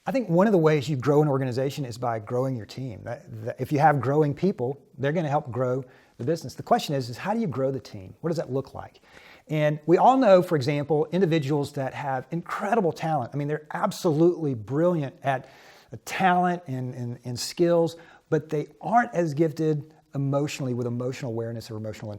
I think one of the ways you grow an organization is by growing your team. If you have growing people, they're going to help grow the business. The question is how do you grow the team? What does that look like? And we all know, for example, individuals that have incredible talent. I mean, they're absolutely brilliant at talent and skills, but they aren't as gifted emotionally with emotional awareness or emotional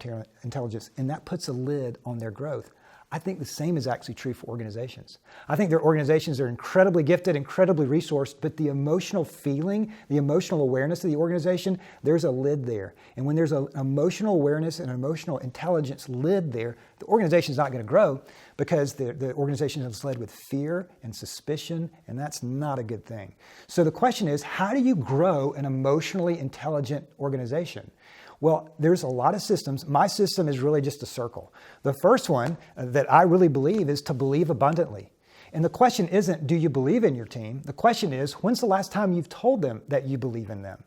intelligence, and that puts a lid on their growth. I think the same is actually true for organizations. I think their organizations are incredibly gifted, incredibly resourced, but the emotional feeling, the emotional awareness of the organization, there's a lid there. And when there's an emotional awareness and emotional intelligence lid there, the organization's not going to grow because the organization is led with fear and suspicion, and that's not a good thing. So the question is, how do you grow an emotionally intelligent organization? Well, there's a lot of systems. My system is really just a circle. The first one that I really believe is to believe abundantly. And the question isn't, do you believe in your team? The question is, when's the last time you've told them that you believe in them?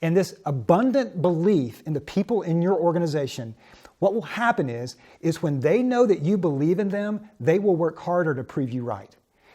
And this abundant belief in the people in your organization, what will happen is when they know that you believe in them, they will work harder to prove you right.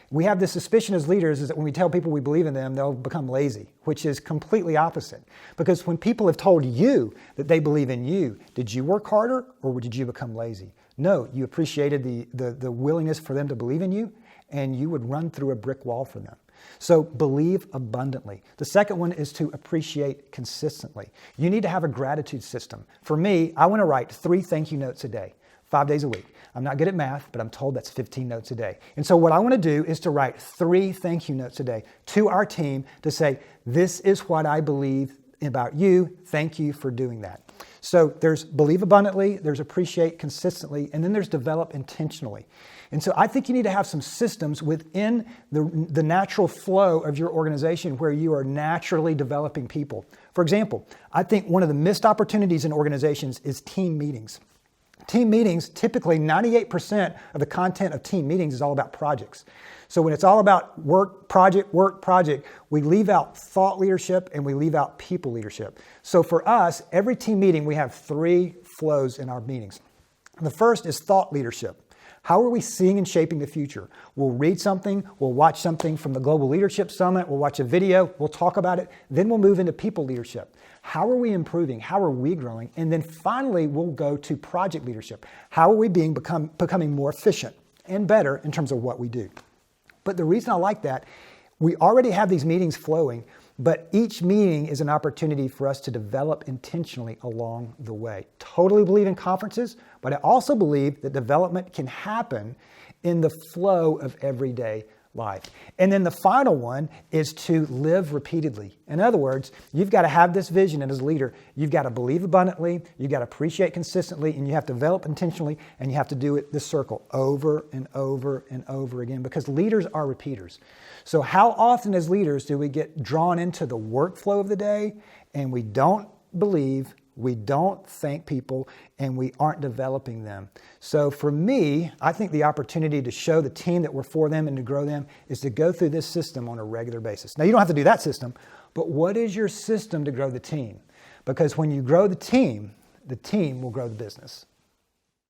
We have this suspicion as leaders is that when we tell people we believe in them, they'll become lazy, which is completely opposite. Because when people have told you that they believe in you, did you work harder or did you become lazy? No, you appreciated the willingness for them to believe in you, and you would run through a brick wall for them. So believe abundantly. The second one is to appreciate consistently. You need to have a gratitude system. For me, I want to write 3 thank you notes a day, 5 days a week. I'm not good at math, but I'm told that's 15 notes a day. And so what I want to do is to write 3 thank you notes a day to our team to say, this is what I believe about you. Thank you for doing that. So there's believe abundantly, there's appreciate consistently, and then there's develop intentionally. And so I think you need to have some systems within the natural flow of your organization where you are naturally developing people. For example, I think one of the missed opportunities in organizations is team meetings. Team meetings, typically 98% of the content of team meetings is all about projects. So when it's all about work, project, we leave out thought leadership and we leave out people leadership. So for us, every team meeting, we have 3 flows in our meetings. The first is thought leadership. How are we seeing and shaping the future? We'll read something, we'll watch something from the Global Leadership Summit, we'll watch a video, we'll talk about it, then we'll move into people leadership. How are we improving? How are we growing? And then finally, we'll go to project leadership. How are we becoming more efficient and better in terms of what we do? But the reason I like that, we already have these meetings flowing, but each meeting is an opportunity for us to develop intentionally along the way. Totally believe in conferences, but I also believe that development can happen in the flow of everyday life. And then the final one is to live repeatedly. In other words, you've got to have this vision, and as a leader, you've got to believe abundantly, you've got to appreciate consistently, and you have to develop intentionally, and you have to do it this circle over and over and over again, because leaders are repeaters. So how often as leaders do we get drawn into the workflow of the day and we don't believe, we don't thank people, and we aren't developing them? So for me, I think the opportunity to show the team that we're for them and to grow them is to go through this system on a regular basis. Now, you don't have to do that system, but what is your system to grow the team? Because when you grow the team will grow the business.